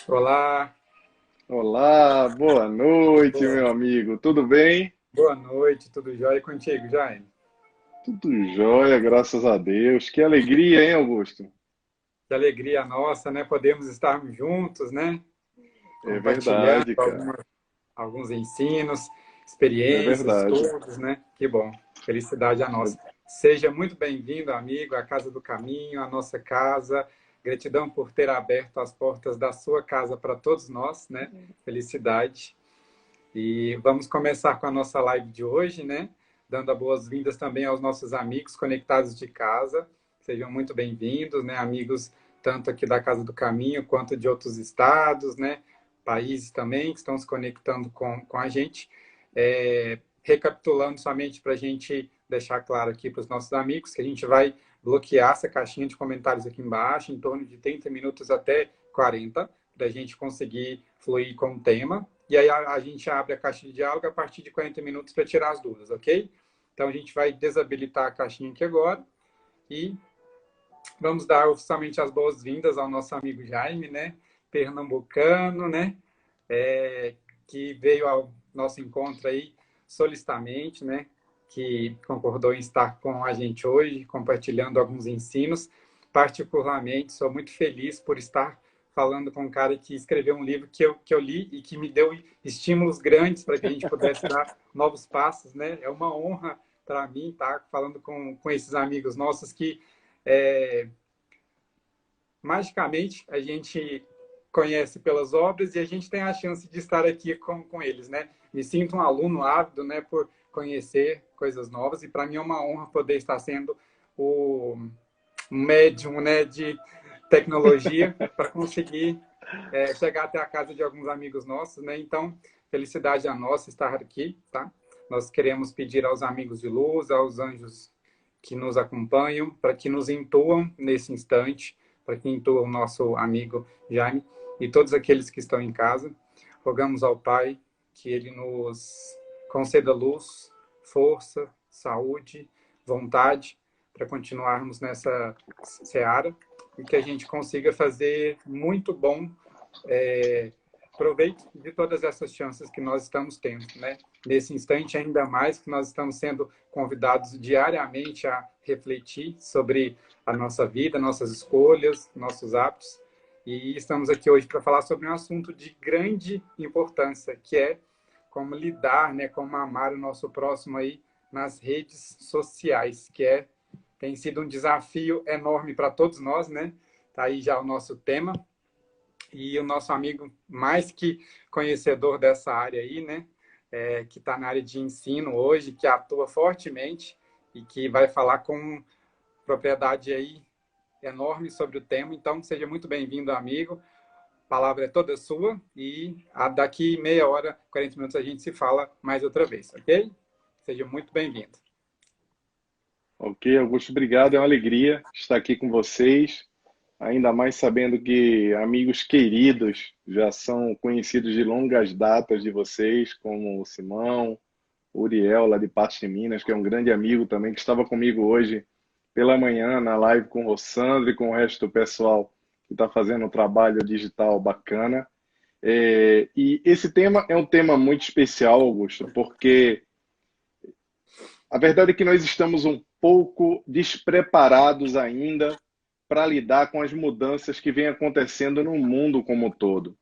Olá, Olá, boa noite, boa, meu amigo. Tudo bem? boa noite, tudo jóia contigo, Jaime? Tudo jóia, graças a Deus. Que alegria, hein, Augusto? Que alegria nossa, né? Podemos estarmos juntos, né? É Compartilhando verdade, cara. alguns ensinos, É experiências, verdade. estudos, né? Que bom, felicidade a nossa. Seja muito bem-vindo, amigo, à Casa do Caminho, à nossa casa. Gratidão por ter aberto as portas da sua casa para todos nós, né? Felicidade. E vamos começar com a nossa live de hoje, né? Dando as boas-vindas também aos nossos amigos conectados de casa. Sejam muito bem-vindos, né? Amigos tanto aqui da Casa do Caminho quanto de outros estados, né? Países também que estão se conectando com a gente. Recapitulando somente para a gente deixar claro aqui para os nossos amigos que a gente vai bloquear essa caixinha de comentários aqui embaixo, em torno de 30 minutos até 40, para a gente conseguir fluir com o tema. E aí a gente abre a caixa de diálogo a partir de 40 minutos para tirar as dúvidas, ok? Então a gente vai desabilitar a caixinha aqui agora e vamos dar oficialmente as boas-vindas ao nosso amigo Jaime, né? Pernambucano, né? Que veio ao nosso encontro aí solicitamente, né? Que concordou em estar com a gente hoje, compartilhando alguns ensinos. Particularmente, sou muito feliz por estar falando com um cara que escreveu um livro que eu li e que me deu estímulos grandes para que a gente pudesse dar novos passos, né? É uma honra para mim estar falando com esses amigos nossos que é, magicamente a gente conhece pelas obras e a gente tem a chance de estar aqui com eles, né? Me sinto um aluno ávido, né, por conhecer coisas novas e para mim é uma honra poder estar sendo o médium, né, de tecnologia para conseguir chegar até a casa de alguns amigos nossos, né? Então, felicidade a nossa estar aqui, tá? Nós queremos pedir aos amigos de luz, aos anjos que nos acompanham, para que nos intuam nesse instante, para que intuam o nosso amigo Jaime e todos aqueles que estão em casa. Rogamos ao Pai que ele nos conceda luz, força, saúde, vontade para continuarmos nessa seara e que a gente consiga fazer muito bom proveito de todas essas chances que nós estamos tendo, né? Nesse instante, ainda mais que nós estamos sendo convidados diariamente a refletir sobre a nossa vida, nossas escolhas, nossos hábitos. E estamos aqui hoje para falar sobre um assunto de grande importância, que é como lidar, né, como amar o nosso próximo aí nas redes sociais, tem sido um desafio enorme para todos nós, né? Tá aí já o nosso tema e o nosso amigo mais que conhecedor dessa área aí, né? Que está na área de ensino hoje, que atua fortemente e que vai falar com propriedade aí enorme sobre o tema. Então, seja muito bem-vindo, amigo. A palavra é toda sua e daqui meia hora, 40 minutos, a gente se fala mais outra vez, ok? Seja muito bem-vindo. Ok, Augusto, obrigado. É uma alegria estar aqui com vocês, ainda mais sabendo que amigos queridos já são conhecidos de longas datas de vocês, como o Simão, o Uriel, lá de Patos de Minas, que é um grande amigo também, que estava comigo hoje pela manhã na live com o Sandro e com o resto do pessoal que está fazendo um trabalho digital bacana. E esse tema é um tema muito especial, Augusto, porque a verdade é que nós estamos um pouco despreparados ainda para lidar com as mudanças que vêm acontecendo no mundo como um todo.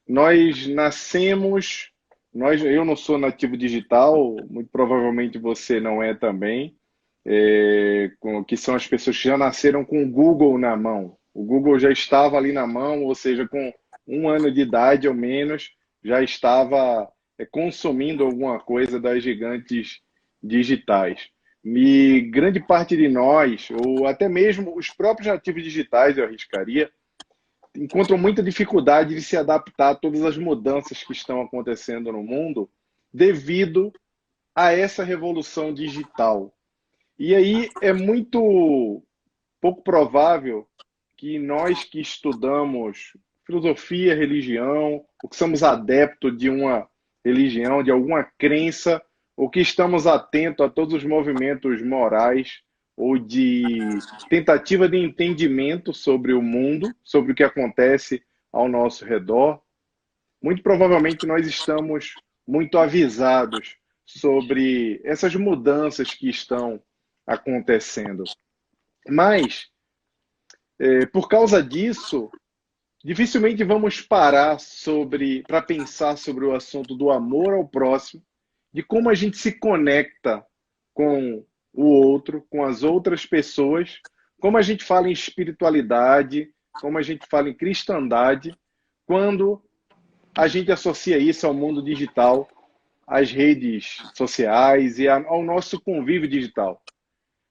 Nós nascemos, eu não sou nativo digital, muito provavelmente você não é também, que são as pessoas que já nasceram com o Google na mão. O Google já estava ali na mão, ou seja, com 1 ano de idade ou menos, já estava consumindo alguma coisa das gigantes digitais. E grande parte de nós, ou até mesmo os próprios nativos digitais, eu arriscaria, encontram muita dificuldade de se adaptar a todas as mudanças que estão acontecendo no mundo devido a essa revolução digital. E aí é muito pouco provável que nós que estudamos filosofia, religião, ou que somos adeptos de uma religião, de alguma crença, ou que estamos atentos a todos os movimentos morais ou de tentativa de entendimento sobre o mundo, sobre o que acontece ao nosso redor, muito provavelmente nós estamos muito avisados sobre essas mudanças que estão acontecendo. Mas, por causa disso, dificilmente vamos parar para pensar sobre o assunto do amor ao próximo, de como a gente se conecta com o outro, com as outras pessoas, como a gente fala em espiritualidade, como a gente fala em cristandade, quando a gente associa isso ao mundo digital, às redes sociais e ao nosso convívio digital.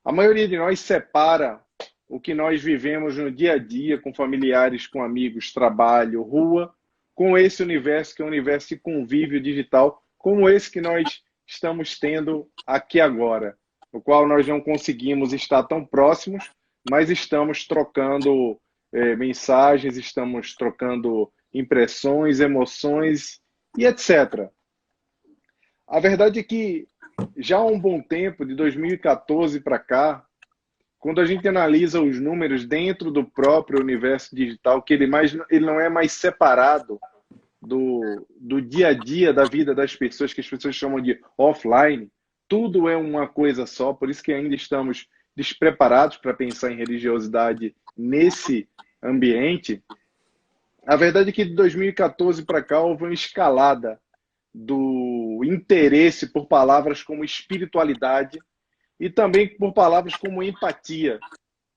A maioria de nós separa o que nós vivemos no dia a dia, com familiares, com amigos, trabalho, rua, com esse universo que é o universo de convívio digital, como esse que nós estamos tendo aqui agora, no qual nós não conseguimos estar tão próximos, mas estamos trocando mensagens, estamos trocando impressões, emoções e etc. A verdade é que já há um bom tempo, de 2014 para cá, quando a gente analisa os números dentro do próprio universo digital, que ele não é mais separado do dia a dia da vida das pessoas, que as pessoas chamam de offline, tudo é uma coisa só, por isso que ainda estamos despreparados para pensar em religiosidade nesse ambiente. A verdade é que de 2014 para cá houve uma escalada do interesse por palavras como espiritualidade e também por palavras como empatia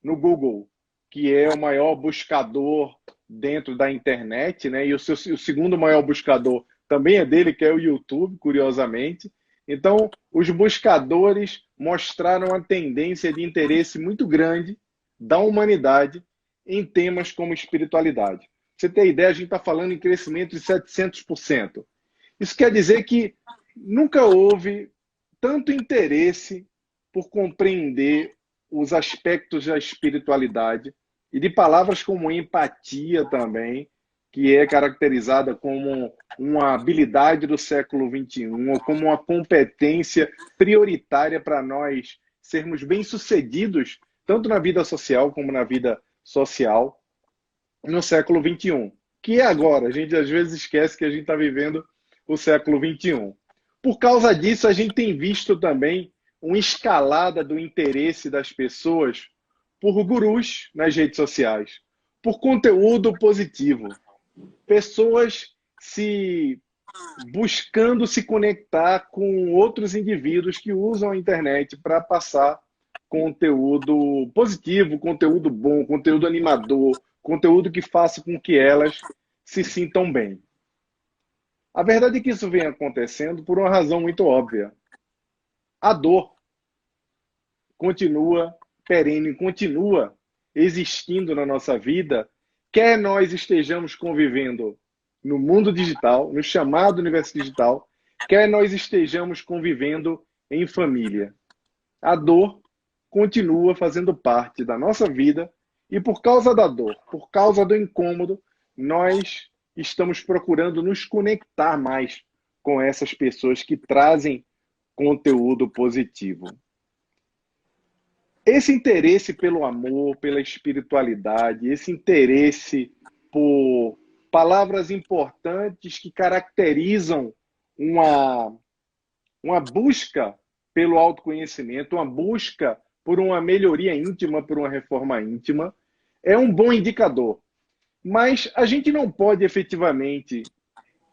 no Google, que é o maior buscador dentro da internet, né? E o segundo maior buscador também é dele, que é o YouTube, curiosamente. Então, os buscadores mostraram a tendência de interesse muito grande da humanidade em temas como espiritualidade. Pra você ter ideia, a gente está falando em crescimento de 700%. Isso quer dizer que nunca houve tanto interesse por compreender os aspectos da espiritualidade e de palavras como empatia também, que é caracterizada como uma habilidade do século XXI, ou como uma competência prioritária para nós sermos bem-sucedidos, tanto na vida social como na vida social, no século XXI. Que é agora, a gente às vezes esquece que a gente está vivendo o século XXI. Por causa disso, a gente tem visto também uma escalada do interesse das pessoas por gurus nas redes sociais, por conteúdo positivo. Pessoas buscando se conectar com outros indivíduos que usam a internet para passar conteúdo positivo, conteúdo bom, conteúdo animador, conteúdo que faça com que elas se sintam bem. A verdade é que isso vem acontecendo por uma razão muito óbvia. A dor continua perene, continua existindo na nossa vida, quer nós estejamos convivendo no mundo digital, no chamado universo digital, quer nós estejamos convivendo em família. A dor continua fazendo parte da nossa vida e por causa da dor, por causa do incômodo, nós estamos procurando nos conectar mais com essas pessoas que trazem conteúdo positivo. Esse interesse pelo amor, pela espiritualidade, esse interesse por palavras importantes que caracterizam uma busca pelo autoconhecimento, uma busca por uma melhoria íntima, por uma reforma íntima, é um bom indicador. Mas a gente não pode efetivamente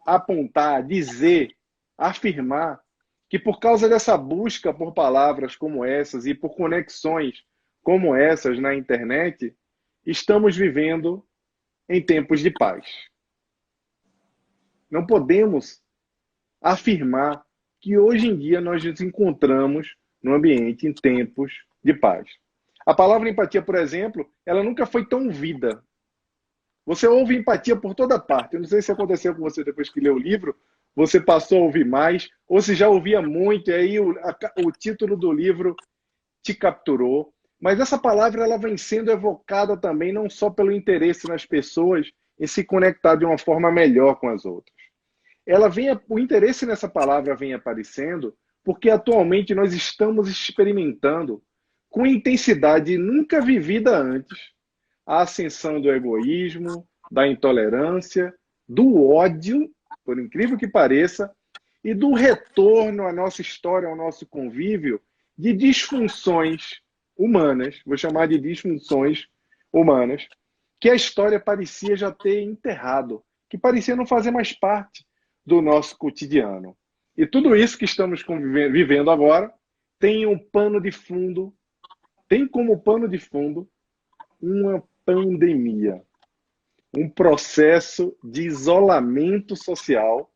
apontar, dizer, afirmar que por causa dessa busca por palavras como essas e por conexões como essas na internet, estamos vivendo em tempos de paz. Não podemos afirmar que hoje em dia nós nos encontramos no ambiente em tempos de paz. A palavra empatia, por exemplo, ela nunca foi tão ouvida. Você ouve empatia por toda parte. Eu não sei se aconteceu com você depois que leu o livro, você passou a ouvir mais, ou se já ouvia muito, e aí o título do livro te capturou. Mas essa palavra ela vem sendo evocada também não só pelo interesse nas pessoas em se conectar de uma forma melhor com as outras. O interesse nessa palavra vem aparecendo porque atualmente nós estamos experimentando com intensidade nunca vivida antes a ascensão do egoísmo, da intolerância, do ódio, por incrível que pareça, e do retorno à nossa história, ao nosso convívio, de disfunções humanas, vou chamar de disfunções humanas, que a história parecia já ter enterrado, que parecia não fazer mais parte do nosso cotidiano. E tudo isso que estamos vivendo agora tem um pano de fundo, tem como pano de fundo uma pandemia, um processo de isolamento social,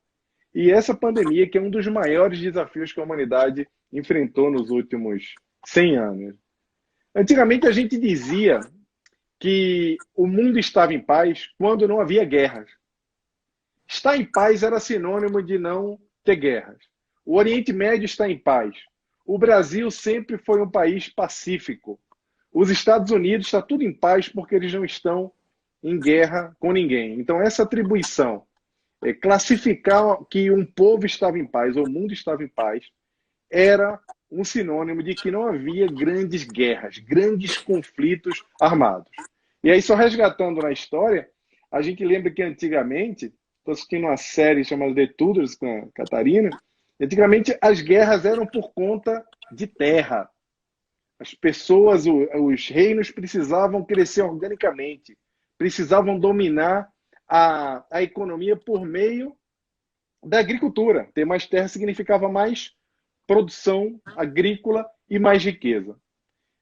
e essa pandemia que é um dos maiores desafios que a humanidade enfrentou nos últimos 100 anos. Antigamente a gente dizia que o mundo estava em paz quando não havia guerras. Estar em paz era sinônimo de não ter guerras. O Oriente Médio está em paz. O Brasil sempre foi um país pacífico. Os Estados Unidos está tudo em paz porque eles não estão em guerra com ninguém. Então essa atribuição, classificar que um povo estava em paz ou o mundo estava em paz, era um sinônimo de que não havia grandes guerras, grandes conflitos armados. E aí, só resgatando na história, a gente lembra que antigamente, estou assistindo uma série chamada The Tudors com a Catarina, antigamente as guerras eram por conta de terra. As pessoas, os reinos precisavam crescer organicamente, precisavam dominar a economia por meio da agricultura. Ter mais terra significava mais produção agrícola e mais riqueza.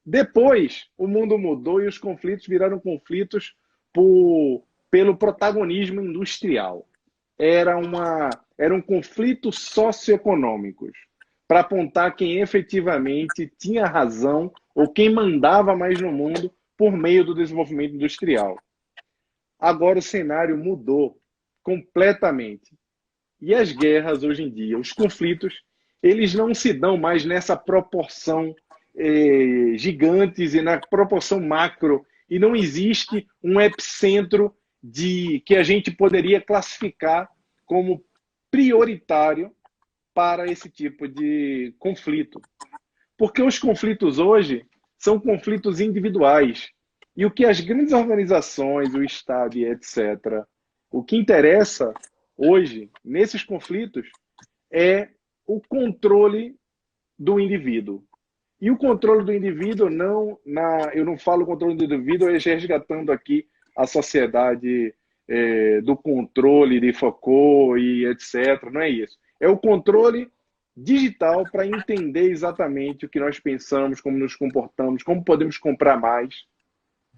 Depois, o mundo mudou e os conflitos viraram conflitos pelo protagonismo industrial. Eram conflitos socioeconômicos, para apontar quem efetivamente tinha razão ou quem mandava mais no mundo por meio do desenvolvimento industrial. Agora o cenário mudou completamente. E as guerras hoje em dia, os conflitos, eles não se dão mais nessa proporção gigantes e na proporção macro, e não existe um epicentro que a gente poderia classificar como prioritário para esse tipo de conflito. Porque os conflitos hoje são conflitos individuais. E o que as grandes organizações, o Estado e etc., o que interessa hoje, nesses conflitos, é o controle do indivíduo. E o controle do indivíduo, eu não falo controle do indivíduo, resgatando aqui a sociedade do controle de Foucault e etc. Não é isso. É o controle digital para entender exatamente o que nós pensamos, como nos comportamos, como podemos comprar mais,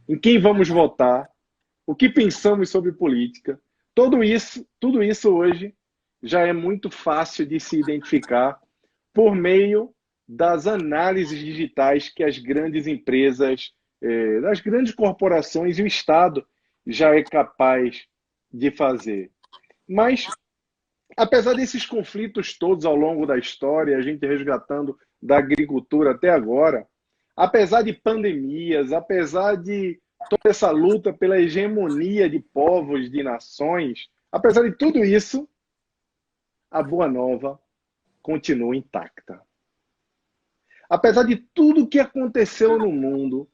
em quem vamos votar, o que pensamos sobre política. Tudo isso hoje já é muito fácil de se identificar por meio das análises digitais que as grandes empresas, as grandes corporações e o Estado já é capaz de fazer. Mas, apesar desses conflitos todos ao longo da história, a gente resgatando da agricultura até agora, apesar de pandemias, apesar de toda essa luta pela hegemonia de povos, de nações, apesar de tudo isso, a Boa Nova continua intacta. Apesar de tudo que aconteceu no mundo,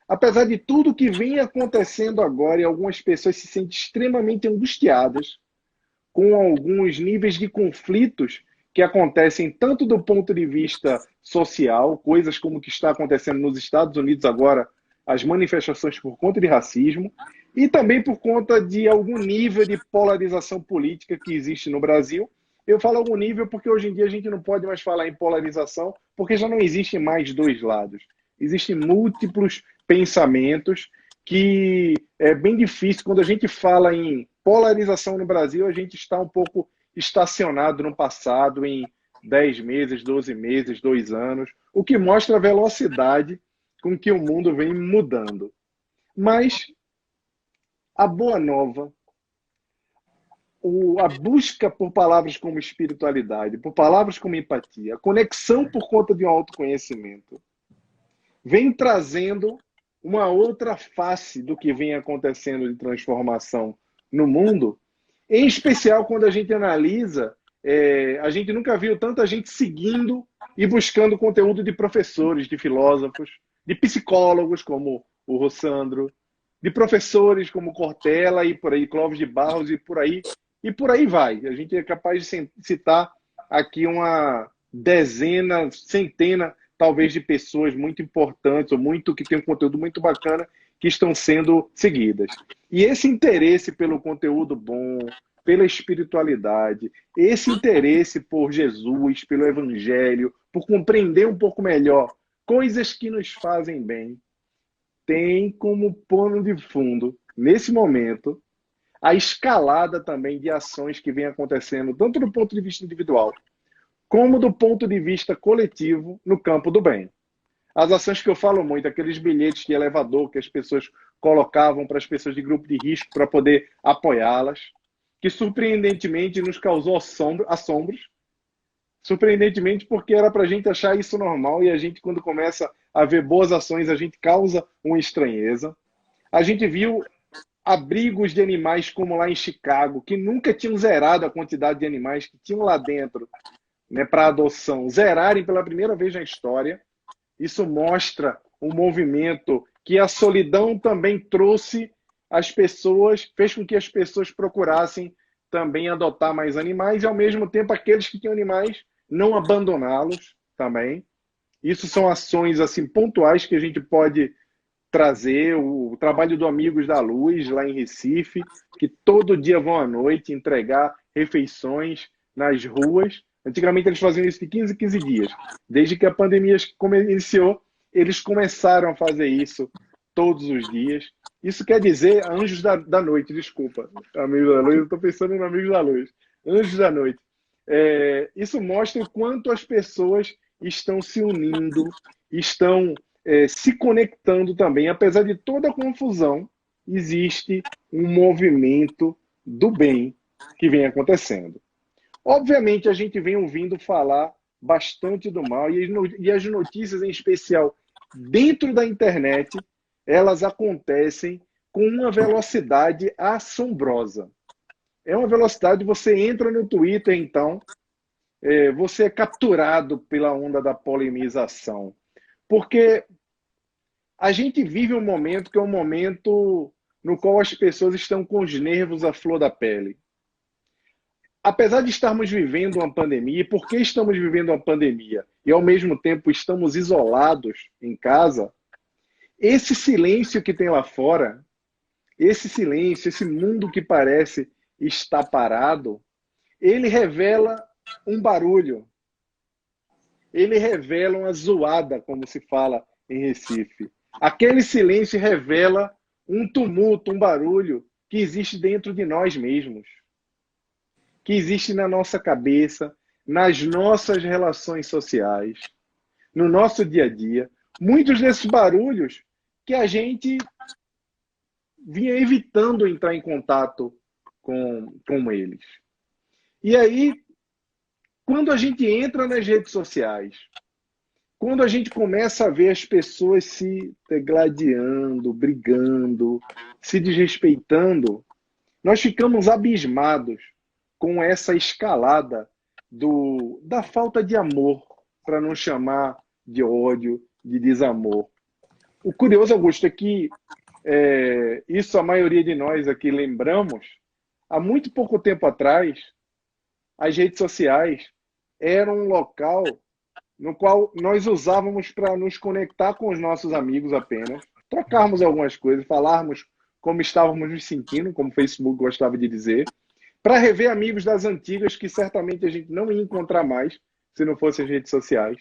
apesar de tudo que vem acontecendo agora, e algumas pessoas se sentem extremamente angustiadas com alguns níveis de conflitos que acontecem tanto do ponto de vista social, coisas como o que está acontecendo nos Estados Unidos agora, as manifestações por conta de racismo, e também por conta de algum nível de polarização política que existe no Brasil. Eu falo algum nível porque hoje em dia a gente não pode mais falar em polarização, porque já não existem mais dois lados. Existem múltiplos pensamentos que é bem difícil. Quando a gente fala em polarização no Brasil, a gente está um pouco estacionado no passado, em 10 meses, 12 meses, 2 anos, o que mostra a velocidade com que o mundo vem mudando. Mas a Boa Nova, a busca por palavras como espiritualidade, por palavras como empatia, a conexão por conta de um autoconhecimento, vem trazendo uma outra face do que vem acontecendo de transformação no mundo, em especial quando a gente analisa, a gente nunca viu tanta gente seguindo e buscando conteúdo de professores, de filósofos, de psicólogos como o Rossandro, de professores como Cortella e por aí, Clóvis de Barros e por aí vai. A gente é capaz de citar aqui uma dezena, centena, talvez, de pessoas muito importantes ou muito que têm um conteúdo muito bacana que estão sendo seguidas. E esse interesse pelo conteúdo bom, pela espiritualidade, esse interesse por Jesus, pelo Evangelho, por compreender um pouco melhor coisas que nos fazem bem, tem como pano de fundo, nesse momento, a escalada também de ações que vem acontecendo, tanto do ponto de vista individual, como do ponto de vista coletivo, no campo do bem. As ações que eu falo muito, aqueles bilhetes de elevador que as pessoas colocavam para as pessoas de grupo de risco para poder apoiá-las, que surpreendentemente nos causou assombros, surpreendentemente porque era para a gente achar isso normal e a gente, quando começa a ver boas ações, a gente causa uma estranheza. A gente viu abrigos de animais como lá em Chicago, que nunca tinham zerado a quantidade de animais que tinham lá dentro, né, para adoção, zerarem pela primeira vez na história. Isso mostra um movimento que a solidão também trouxe as pessoas, fez com que as pessoas procurassem também adotar mais animais e, ao mesmo tempo, aqueles que tinham animais, não abandoná-los também. Isso são ações assim pontuais que a gente pode trazer. O trabalho do Amigos da Luz, lá em Recife, que todo dia vão à noite entregar refeições nas ruas. Antigamente eles faziam isso de 15 em 15 dias. Desde que a pandemia iniciou, eles começaram a fazer isso todos os dias. Isso quer dizer Anjos da Noite, desculpa. Amigos da Luz, eu estou pensando em Amigos da Luz. Anjos da Noite. Isso mostra o quanto as pessoas estão se unindo, estão se conectando também. Apesar de toda a confusão, existe um movimento do bem que vem acontecendo. Obviamente, a gente vem ouvindo falar bastante do mal e as notícias, em especial dentro da internet, elas acontecem com uma velocidade assombrosa. É uma velocidade, você entra no Twitter, então, você é capturado pela onda da polemização. Porque a gente vive um momento que é um momento no qual as pessoas estão com os nervos à flor da pele. Apesar de estarmos vivendo uma pandemia, e por que estamos vivendo uma pandemia e, ao mesmo tempo, estamos isolados em casa, esse silêncio que tem lá fora, esse silêncio, esse mundo que parece estar parado, ele revela um barulho. Ele revela uma zoada, como se fala em Recife. Aquele silêncio revela um tumulto, um barulho que existe dentro de nós mesmos, que existe na nossa cabeça, nas nossas relações sociais, no nosso dia a dia. Muitos desses barulhos que a gente vinha evitando entrar em contato com eles. E aí, quando a gente entra nas redes sociais, quando a gente começa a ver as pessoas se degladiando, brigando, se desrespeitando, nós ficamos abismados com essa escalada da falta de amor, para não chamar de ódio, de desamor. O curioso, Augusto, é que isso a maioria de nós aqui lembramos. Há muito pouco tempo atrás, as redes sociais eram um local no qual nós usávamos para nos conectar com os nossos amigos apenas, trocarmos algumas coisas, falarmos como estávamos nos sentindo, como o Facebook gostava de dizer, para rever amigos das antigas que certamente a gente não ia encontrar mais se não fossem as redes sociais.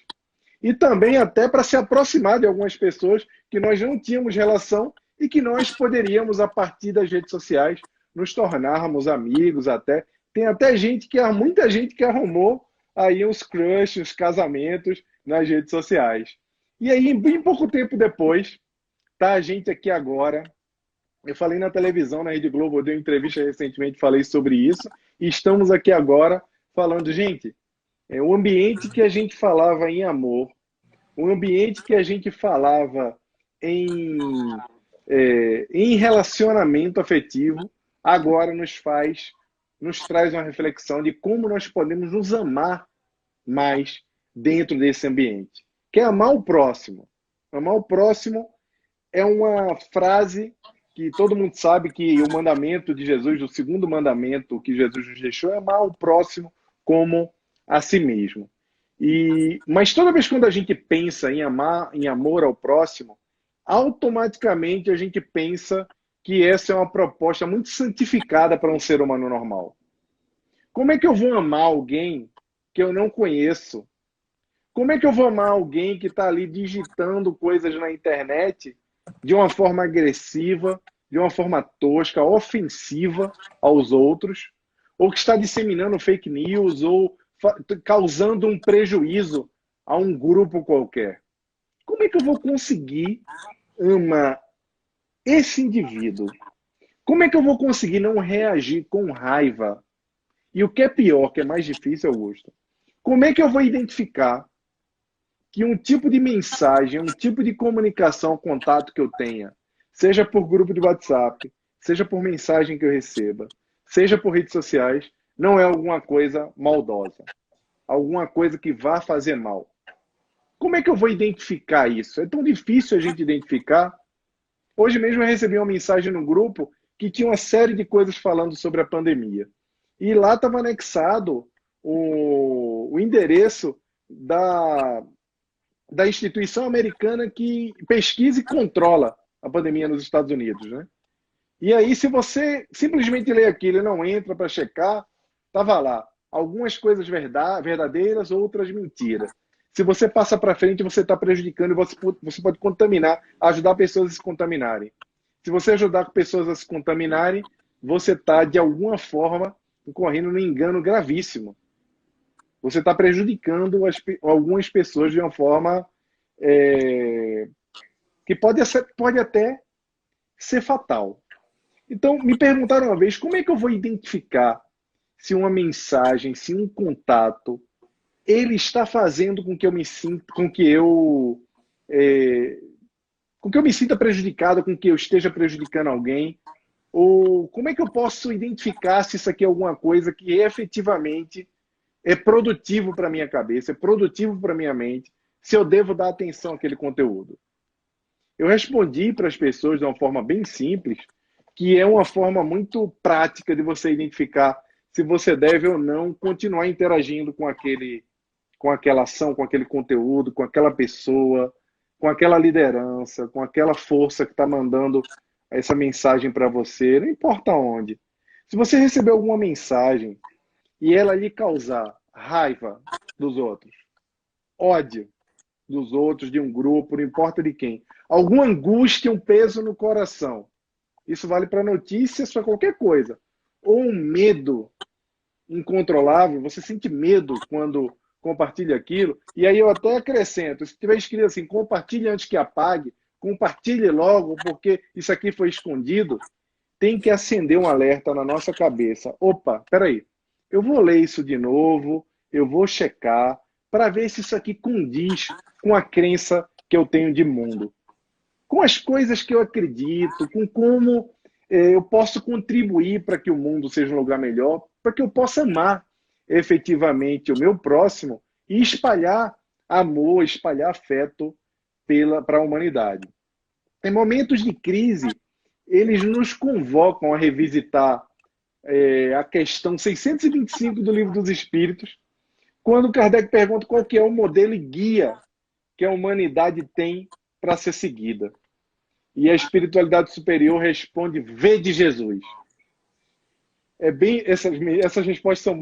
E também até para se aproximar de algumas pessoas que nós não tínhamos relação e que nós poderíamos, a partir das redes sociais, nos tornarmos amigos até. Tem até muita gente que arrumou aí uns crushes, uns casamentos nas redes sociais. E aí, bem pouco tempo depois, tá a gente aqui agora. Eu falei na televisão, na Rede Globo, eu dei uma entrevista recentemente, falei sobre isso, e estamos aqui agora falando, gente, o ambiente que a gente falava em amor, o ambiente que a gente falava em relacionamento afetivo, agora nos traz uma reflexão de como nós podemos nos amar mais dentro desse ambiente. Que é amar o próximo. Amar o próximo é uma frase que todo mundo sabe que o mandamento de Jesus, o segundo mandamento que Jesus nos deixou, é amar o próximo como a si mesmo. Mas toda vez quando a gente pensa em amar, em amor ao próximo, automaticamente a gente pensa que essa é uma proposta muito santificada para um ser humano normal. Como é que eu vou amar alguém que eu não conheço? Como é que eu vou amar alguém que está ali digitando coisas na internet de uma forma agressiva, de uma forma tosca, ofensiva aos outros, ou que está disseminando fake news, ou causando um prejuízo a um grupo qualquer? Como é que eu vou conseguir amar esse indivíduo? Como é que eu vou conseguir não reagir com raiva? E o que é pior, que é mais difícil, Augusto, como é que eu vou identificar que um tipo de mensagem, um tipo de comunicação, contato que eu tenha, seja por grupo de WhatsApp, seja por mensagem que eu receba, seja por redes sociais, não é alguma coisa maldosa, alguma coisa que vá fazer mal? Como é que eu vou identificar isso? É tão difícil a gente identificar. Hoje mesmo eu recebi uma mensagem no grupo que tinha uma série de coisas falando sobre a pandemia. E lá estava anexado o endereço da instituição americana que pesquisa e controla a pandemia nos Estados Unidos, né? E aí, se você simplesmente lê aquilo e não entra para checar, estava lá. Algumas coisas verdadeiras, outras mentiras. Se você passa para frente, você está prejudicando e você pode contaminar, ajudar pessoas a se contaminarem. Se você ajudar pessoas a se contaminarem, você está, de alguma forma, incorrendo num engano gravíssimo. Você está prejudicando algumas pessoas de uma forma que pode até ser fatal. Então, me perguntaram uma vez, como é que eu vou identificar se uma mensagem, se um contato, ele está fazendo com que eu me sinta, com que eu me sinta prejudicado, com que eu esteja prejudicando alguém? Ou como é que eu posso identificar se isso aqui é alguma coisa que efetivamente é produtivo para a minha cabeça, é produtivo para a minha mente, se eu devo dar atenção àquele conteúdo? Eu respondi para as pessoas de uma forma bem simples, que é uma forma muito prática de você identificar se você deve ou não continuar interagindo com aquela ação, com aquele conteúdo, com aquela pessoa, com aquela liderança, com aquela força que está mandando essa mensagem para você, não importa onde. Se você receber alguma mensagem e ela lhe causar raiva dos outros, ódio dos outros, de um grupo, não importa de quem, alguma angústia, um peso no coração, isso vale para notícias, para qualquer coisa, ou um medo incontrolável, você sente medo quando compartilha aquilo, e aí eu até acrescento, se tiver escrito assim, compartilhe antes que apague, compartilhe logo, porque isso aqui foi escondido, tem que acender um alerta na nossa cabeça. Opa, peraí, eu vou ler isso de novo, eu vou checar, para ver se isso aqui condiz com a crença que eu tenho de mundo, com as coisas que eu acredito, com como eu posso contribuir para que o mundo seja um lugar melhor, para que eu possa amar efetivamente o meu próximo e espalhar amor, espalhar afeto para a humanidade. Em momentos de crise, eles nos convocam a revisitar a questão 625 do Livro dos Espíritos, quando Kardec pergunta qual que é o modelo e guia que a humanidade tem para ser seguida. E a espiritualidade superior responde: vede Jesus. Essas respostas são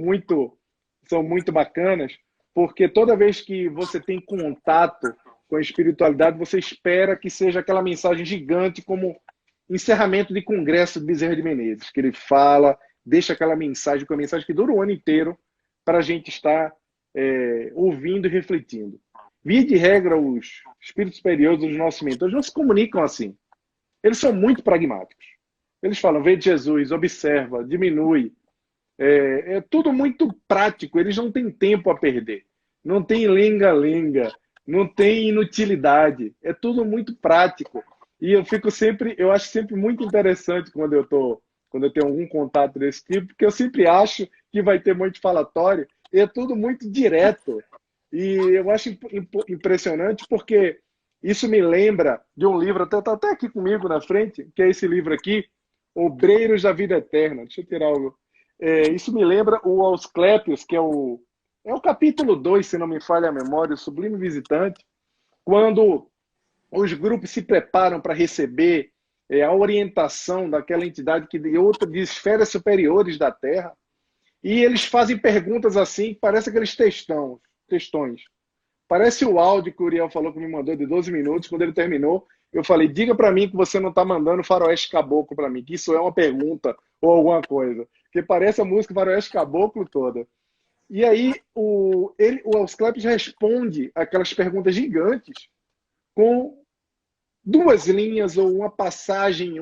muito bacanas, porque toda vez que você tem contato com a espiritualidade, você espera que seja aquela mensagem gigante, como encerramento de congresso de Bezerra de Menezes, que ele fala, deixa aquela mensagem, com a mensagem que dura o ano inteiro, para a gente estar ouvindo e refletindo. Via de regra, os espíritos superiores, os nossos mentores, não se comunicam assim. Eles são muito pragmáticos. Eles falam: vê Jesus, observa, diminui. É tudo muito prático. Eles não têm tempo a perder. Não tem lenga-lenga. Não tem inutilidade. É tudo muito prático. E eu acho sempre muito interessante quando eu tenho algum contato desse tipo, porque eu sempre acho que vai ter muito falatório. E é tudo muito direto. E eu acho impressionante porque Isso me lembra de um livro, está até aqui comigo na frente, que é esse livro aqui, Obreiros da Vida Eterna. Deixa eu tirar o... isso me lembra o Asclépios, que é o capítulo 2, se não me falha a memória, o Sublime Visitante, quando os grupos se preparam para receber a orientação daquela entidade de esferas superiores da Terra, e eles fazem perguntas assim, parece aqueles textões. Parece o áudio que o Uriel falou que me mandou de 12 minutos. Quando ele terminou, eu falei, diga para mim que você não está mandando Faroeste Caboclo para mim, que isso é uma pergunta ou alguma coisa. Porque parece a música Faroeste Caboclo toda. E aí o Asclepius responde aquelas perguntas gigantes com 2 linhas ou uma passagem,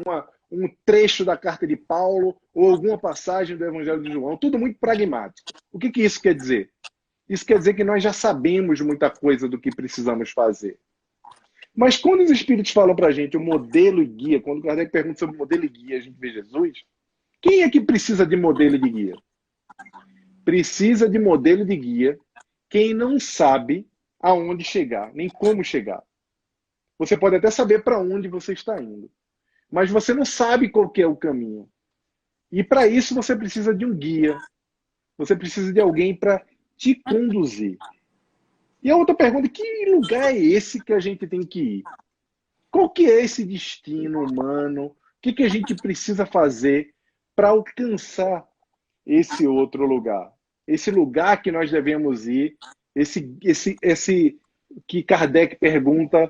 um trecho da carta de Paulo ou alguma passagem do Evangelho de João. Tudo muito pragmático. O que isso quer dizer? Isso quer dizer que nós já sabemos muita coisa do que precisamos fazer. Mas quando os Espíritos falam para a gente o modelo e guia, quando Kardec pergunta sobre modelo e guia, a gente vê Jesus, quem é que precisa de modelo de guia? Precisa de modelo de guia quem não sabe aonde chegar, nem como chegar. Você pode até saber para onde você está indo, mas você não sabe qual que é o caminho. E para isso você precisa de um guia, você precisa de alguém para te conduzir. E a outra pergunta, que lugar é esse que a gente tem que ir? Qual que é esse destino humano? O que a gente precisa fazer para alcançar esse outro lugar? Esse lugar que nós devemos ir, esse que Kardec pergunta,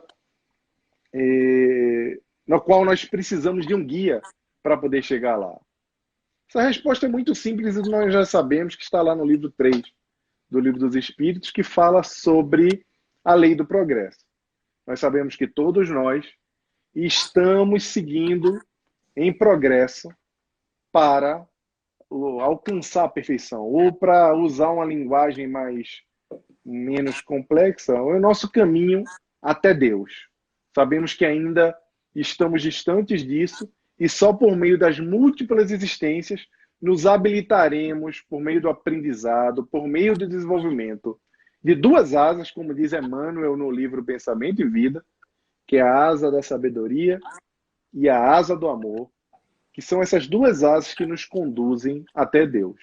no qual nós precisamos de um guia para poder chegar lá. Essa resposta é muito simples e nós já sabemos que está lá no livro 3 do Livro dos Espíritos, que fala sobre a lei do progresso. Nós sabemos que todos nós estamos seguindo em progresso para alcançar a perfeição, ou para usar uma linguagem menos complexa, é o nosso caminho até Deus. Sabemos que ainda estamos distantes disso e só por meio das múltiplas existências nos habilitaremos, por meio do aprendizado, por meio do desenvolvimento de 2 asas, como diz Emmanuel no livro Pensamento e Vida, que é a asa da sabedoria e a asa do amor, que são essas 2 asas que nos conduzem até Deus.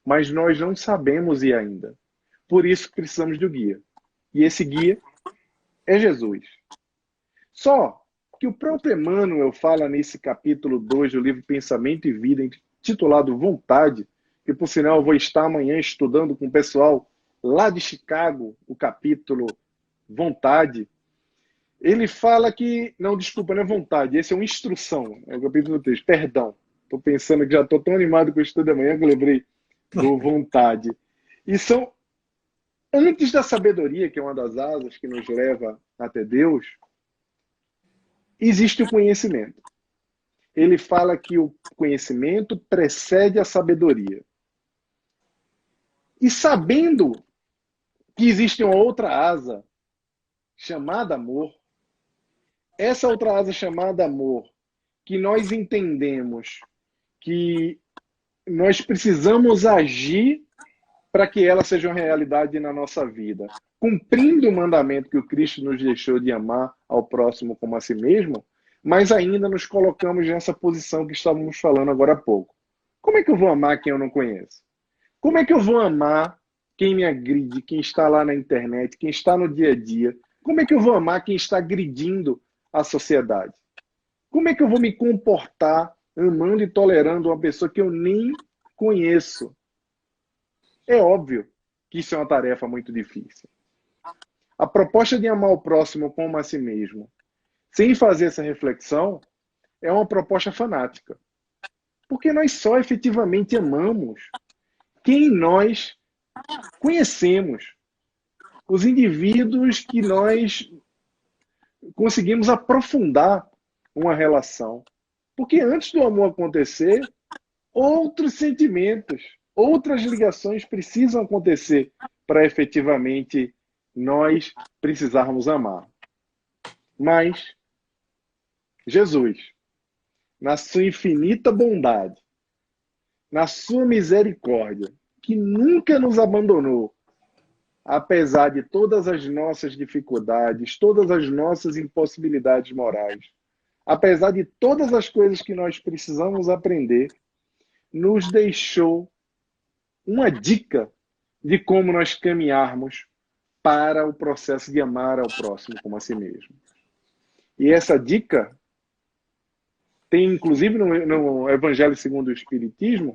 Mas nós não sabemos ir ainda. Por isso precisamos do guia. E esse guia é Jesus. Só que o próprio Emmanuel fala nesse capítulo 2 do livro Pensamento e Vida, titulado Vontade, que por sinal eu vou estar amanhã estudando com o pessoal lá de Chicago, o capítulo Vontade. Ele fala que... Não, desculpa, não é vontade, esse é uma instrução, é o capítulo 3, perdão. Estou pensando que já estou tão animado com o estudo da manhã que eu lembrei do vontade. E são, antes da sabedoria, que é uma das asas que nos leva até Deus, existe o conhecimento. Ele fala que o conhecimento precede a sabedoria. E sabendo que existe uma outra asa chamada amor, essa outra asa chamada amor, que nós entendemos que nós precisamos agir para que ela seja uma realidade na nossa vida, cumprindo o mandamento que o Cristo nos deixou de amar ao próximo como a si mesmo, mas ainda nos colocamos nessa posição que estávamos falando agora há pouco. Como é que eu vou amar quem eu não conheço? Como é que eu vou amar quem me agride, quem está lá na internet, quem está no dia a dia? Como é que eu vou amar quem está agredindo a sociedade? Como é que eu vou me comportar amando e tolerando uma pessoa que eu nem conheço? É óbvio que isso é uma tarefa muito difícil. A proposta de amar o próximo como a si mesmo, sem fazer essa reflexão, é uma proposta fanática. Porque nós só efetivamente amamos quem nós conhecemos. Os indivíduos que nós conseguimos aprofundar uma relação. Porque antes do amor acontecer, outros sentimentos, outras ligações precisam acontecer para efetivamente nós precisarmos amar. Mas Jesus, na sua infinita bondade, na sua misericórdia, que nunca nos abandonou, apesar de todas as nossas dificuldades, todas as nossas impossibilidades morais, apesar de todas as coisas que nós precisamos aprender, nos deixou uma dica de como nós caminharmos para o processo de amar ao próximo como a si mesmo. E essa dica tem, inclusive, no Evangelho segundo o Espiritismo,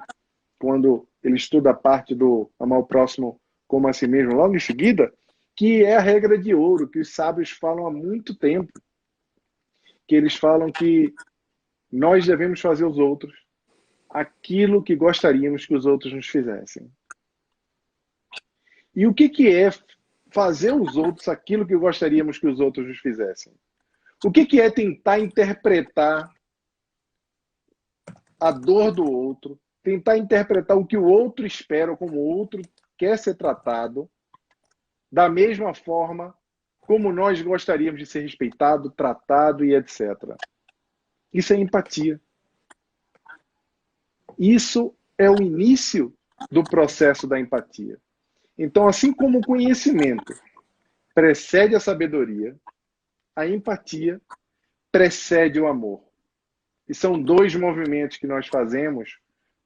quando ele estuda a parte do amar o próximo como a si mesmo, logo em seguida, que é a regra de ouro, que os sábios falam há muito tempo, que eles falam que nós devemos fazer aos outros aquilo que gostaríamos que os outros nos fizessem. E o que é fazer aos outros aquilo que gostaríamos que os outros nos fizessem? O que é tentar interpretar a dor do outro, tentar interpretar o que o outro espera, como o outro quer ser tratado, da mesma forma como nós gostaríamos de ser respeitado, tratado e etc. Isso é empatia. Isso é o início do processo da empatia. Então, assim como o conhecimento precede a sabedoria, a empatia precede o amor. E são dois movimentos que nós fazemos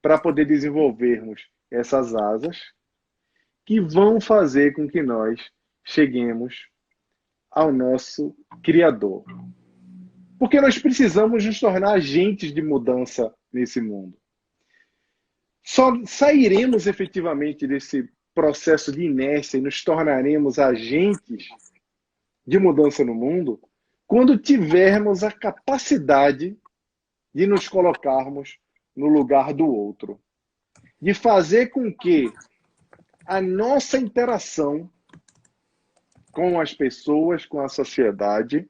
para poder desenvolvermos essas asas que vão fazer com que nós cheguemos ao nosso Criador. Porque nós precisamos nos tornar agentes de mudança nesse mundo. Só sairemos efetivamente desse processo de inércia e nos tornaremos agentes de mudança no mundo quando tivermos a capacidade de nos colocarmos no lugar do outro. De fazer com que a nossa interação com as pessoas, com a sociedade,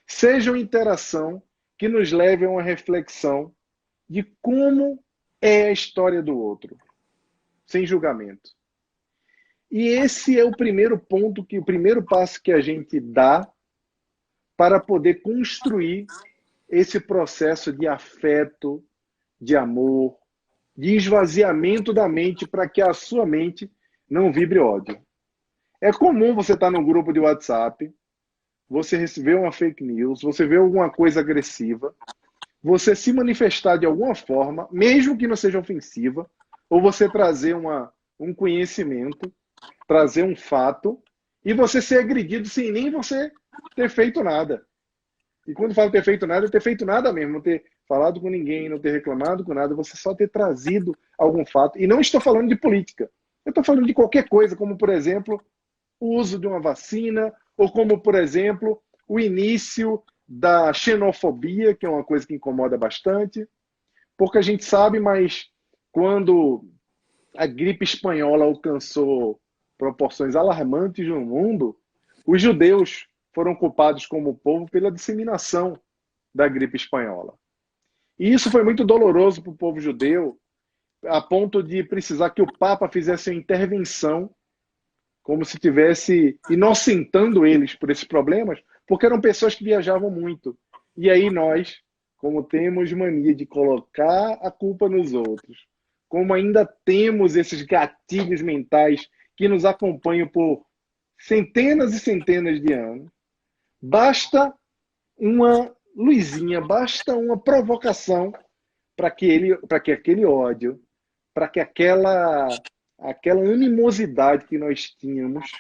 seja uma interação que nos leve a uma reflexão de como é a história do outro, sem julgamento. E esse é o primeiro ponto, o primeiro passo que a gente dá para poder construir esse processo de afeto, de amor, de esvaziamento da mente para que a sua mente não vibre ódio. É comum você estar num grupo de WhatsApp, você receber uma fake news, você ver alguma coisa agressiva, você se manifestar de alguma forma, mesmo que não seja ofensiva, ou você trazer um conhecimento, trazer um fato, e você ser agredido sem nem você ter feito nada. E quando falo ter feito nada, é ter feito nada mesmo, não ter falado com ninguém, não ter reclamado com nada, você só ter trazido algum fato. E não estou falando de política, eu estou falando de qualquer coisa, como, por exemplo, o uso de uma vacina, ou como, por exemplo, o início da xenofobia, que é uma coisa que incomoda bastante. Pouca gente sabe, mas quando a gripe espanhola alcançou proporções alarmantes no mundo, os judeus foram culpados como povo pela disseminação da gripe espanhola. E isso foi muito doloroso para o povo judeu, a ponto de precisar que o Papa fizesse uma intervenção, como se estivesse inocentando eles por esses problemas, porque eram pessoas que viajavam muito. E aí nós, como temos mania de colocar a culpa nos outros, como ainda temos esses gatilhos mentais que nos acompanham por centenas e centenas de anos, basta uma luzinha, basta uma provocação para que aquele ódio, para que aquela animosidade que nós tínhamos,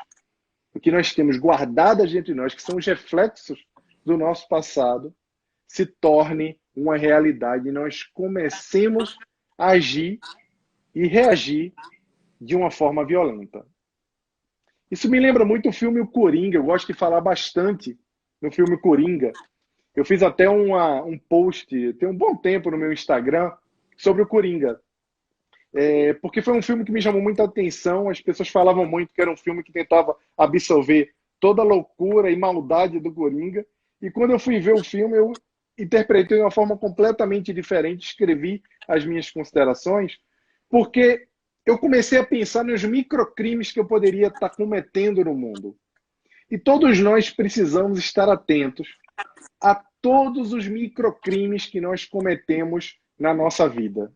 o que nós temos guardadas entre nós, que são os reflexos do nosso passado, se torne uma realidade e nós comecemos a agir e reagir de uma forma violenta. Isso me lembra muito o filme O Coringa. Eu gosto de falar bastante no filme Coringa. Eu fiz até um post, tem um bom tempo no meu Instagram, sobre o Coringa. Porque foi um filme que me chamou muita atenção. As pessoas falavam muito que era um filme que tentava absorver toda a loucura e maldade do Coringa. E quando eu fui ver o filme, eu interpretei de uma forma completamente diferente, escrevi as minhas considerações, porque eu comecei a pensar nos microcrimes que eu poderia estar cometendo no mundo. E todos nós precisamos estar atentos a todos os microcrimes que nós cometemos na nossa vida.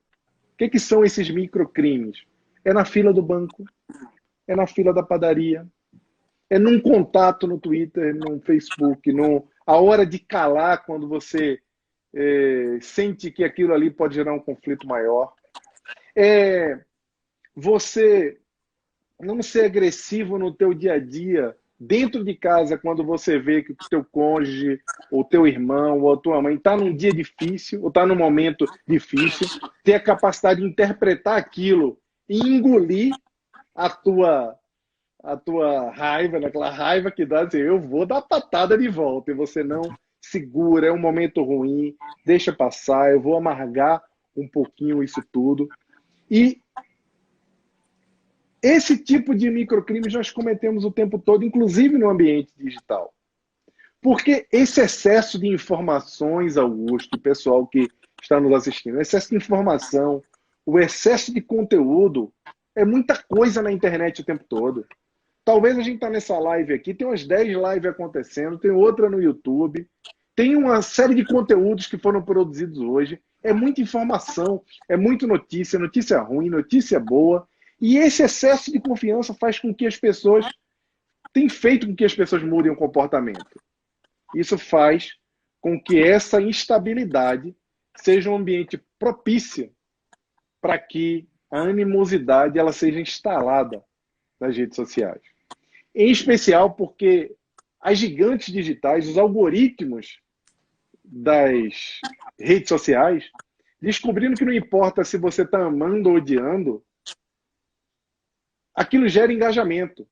O que são esses microcrimes? É na fila do banco, é na fila da padaria, É num contato no Twitter, no Facebook, a hora de calar quando você sente que aquilo ali pode gerar um conflito maior. É você não ser agressivo no teu dia a dia, dentro de casa, quando você vê que o teu cônjuge, ou teu irmão, ou a tua mãe está num dia difícil, ou está num momento difícil, ter a capacidade de interpretar aquilo e engolir a tua raiva, naquela raiva que dá, assim, eu vou dar patada de volta, e você não segura, é um momento ruim, deixa passar, eu vou amargar um pouquinho isso tudo. E esse tipo de microcrimes nós cometemos o tempo todo, inclusive no ambiente digital. Porque esse excesso de informações, Augusto, e pessoal que está nos assistindo, o excesso de informação, o excesso de conteúdo, é muita coisa na internet o tempo todo. Talvez a gente está nessa live aqui, tem umas 10 lives acontecendo, tem outra no YouTube, tem uma série de conteúdos que foram produzidos hoje. É muita informação, é muita notícia, notícia ruim, notícia boa. E esse excesso de confiança faz com que as pessoas... tem feito com que as pessoas mudem o comportamento. Isso faz com que essa instabilidade seja um ambiente propício para que a animosidade ela seja instalada nas redes sociais. Em especial porque as gigantes digitais, os algoritmos das redes sociais, descobrindo que não importa se você está amando ou odiando, aquilo gera engajamento.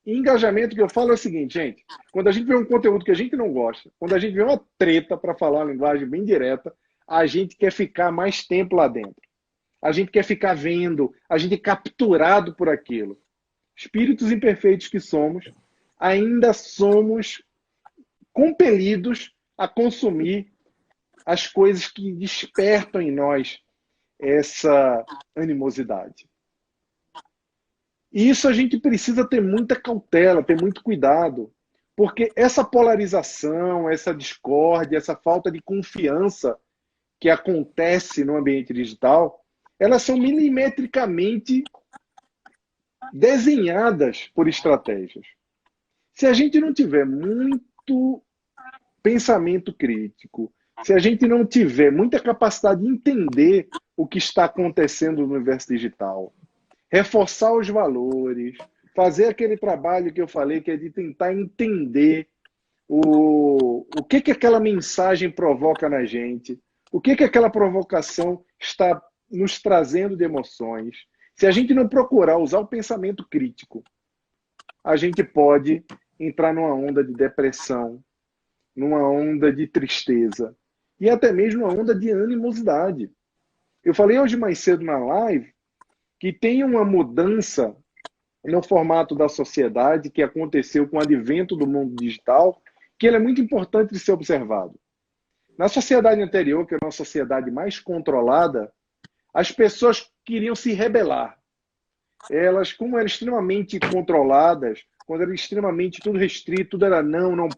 E engajamento que eu falo é o seguinte, gente, quando a gente vê um conteúdo que a gente não gosta, quando a gente vê uma treta, para falar uma linguagem bem direta, a gente quer ficar mais tempo lá dentro. A gente quer ficar vendo, a gente é capturado por aquilo. Espíritos imperfeitos que somos, ainda somos compelidos a consumir as coisas que despertam em nós essa animosidade. E isso a gente precisa ter muita cautela, ter muito cuidado, porque essa polarização, essa discórdia, essa falta de confiança que acontece no ambiente digital, elas são milimetricamente desenhadas por estratégias. Se a gente não tiver muito pensamento crítico, se a gente não tiver muita capacidade de entender o que está acontecendo no universo digital, reforçar os valores, fazer aquele trabalho que eu falei, que é de tentar entender o que aquela mensagem provoca na gente, o que aquela provocação está nos trazendo de emoções. Se a gente não procurar usar o pensamento crítico, a gente pode entrar numa onda de depressão, numa onda de tristeza e até mesmo numa onda de animosidade. Eu falei hoje mais cedo na live que tem uma mudança no formato da sociedade que aconteceu com o advento do mundo digital, que ele é muito importante de ser observado. Na sociedade anterior, que é uma sociedade mais controlada, as pessoas queriam se rebelar. Elas, como eram extremamente controladas, quando era extremamente tudo restrito, tudo era não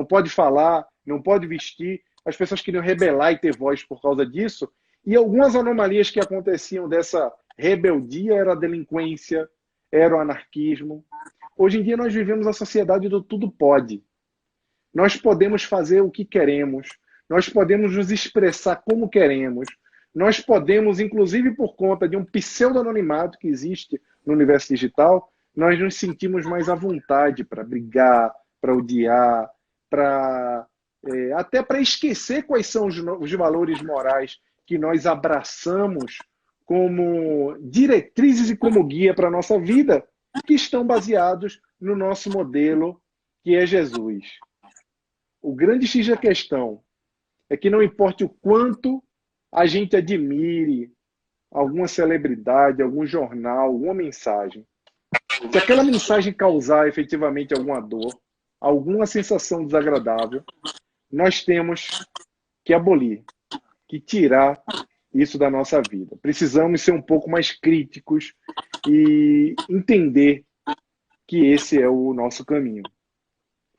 pode falar, não pode vestir, as pessoas queriam rebelar e ter voz por causa disso, e algumas anomalias que aconteciam dessa rebeldia era a delinquência, era o anarquismo. Hoje em dia nós vivemos a sociedade do tudo pode. Nós podemos fazer o que queremos, nós podemos nos expressar como queremos, nós podemos, inclusive por conta de um pseudo-anonimato que existe no universo digital, nós nos sentimos mais à vontade para brigar, para odiar, até para esquecer quais são os valores morais que nós abraçamos como diretrizes e como guia para a nossa vida, que estão baseados no nosso modelo, que é Jesus. O grande X da questão é que não importa o quanto a gente admire alguma celebridade, algum jornal, alguma mensagem, se aquela mensagem causar efetivamente alguma dor, alguma sensação desagradável, nós temos que abolir, que tirar isso da nossa vida. Precisamos ser um pouco mais críticos e entender que esse é o nosso caminho.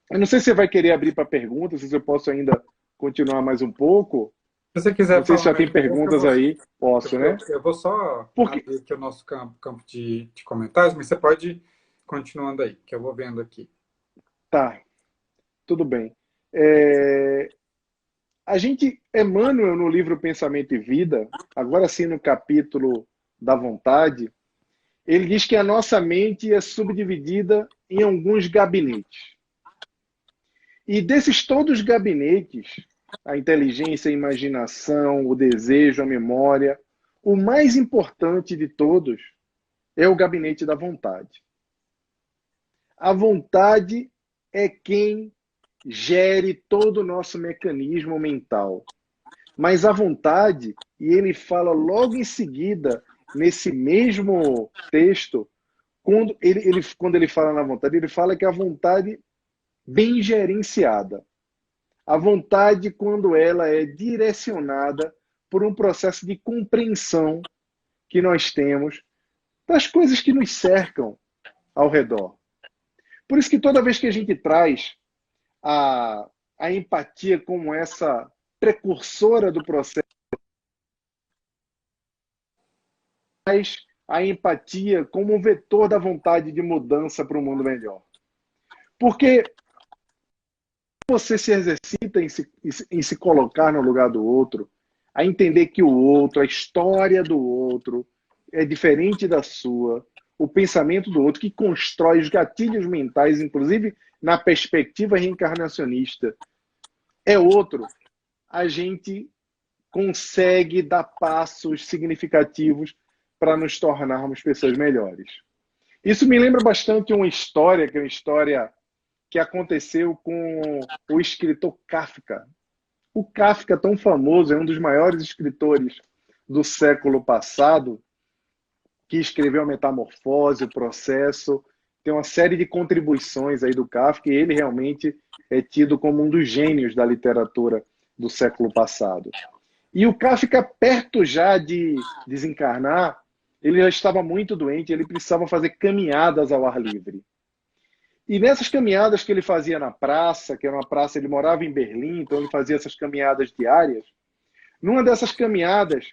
Eu não sei se você vai querer abrir para perguntas, se eu posso ainda continuar mais um pouco. Se você quiser não sei falar se já mais tem perguntas aí. Posso, né? Eu vou só Porque... abrir aqui o nosso campo de comentários, mas você pode continuando aí, que eu vou vendo aqui. Tá, tudo bem. A gente, Emmanuel, no livro Pensamento e Vida, agora sim no capítulo da vontade, ele diz que a nossa mente é subdividida em alguns gabinetes. E desses todos os gabinetes, a inteligência, a imaginação, o desejo, a memória, o mais importante de todos é o gabinete da vontade. A vontade é quem gere todo o nosso mecanismo mental. Mas a vontade, e ele fala logo em seguida, nesse mesmo texto, quando ele fala na vontade, ele fala que a vontade bem gerenciada. A vontade, quando ela é direcionada por um processo de compreensão que nós temos das coisas que nos cercam ao redor. Por isso que toda vez que a gente traz a empatia como essa precursora do processo, traz a empatia como um vetor da vontade de mudança para um mundo melhor. Porque você se exercita em se colocar no lugar do outro, a entender que o outro, a história do outro é diferente da sua, o pensamento do outro, que constrói os gatilhos mentais, inclusive na perspectiva reencarnacionista, é outro, a gente consegue dar passos significativos para nos tornarmos pessoas melhores. Isso me lembra bastante uma história, que é uma história que aconteceu com o escritor Kafka. O Kafka, tão famoso, é um dos maiores escritores do século passado, que escreveu a Metamorfose, o Processo, tem uma série de contribuições aí do Kafka, e ele realmente é tido como um dos gênios da literatura do século passado. E o Kafka, perto já de desencarnar, ele já estava muito doente, ele precisava fazer caminhadas ao ar livre. E nessas caminhadas que ele fazia na praça, que era uma praça, ele morava em Berlim, então ele fazia essas caminhadas diárias. Numa dessas caminhadas,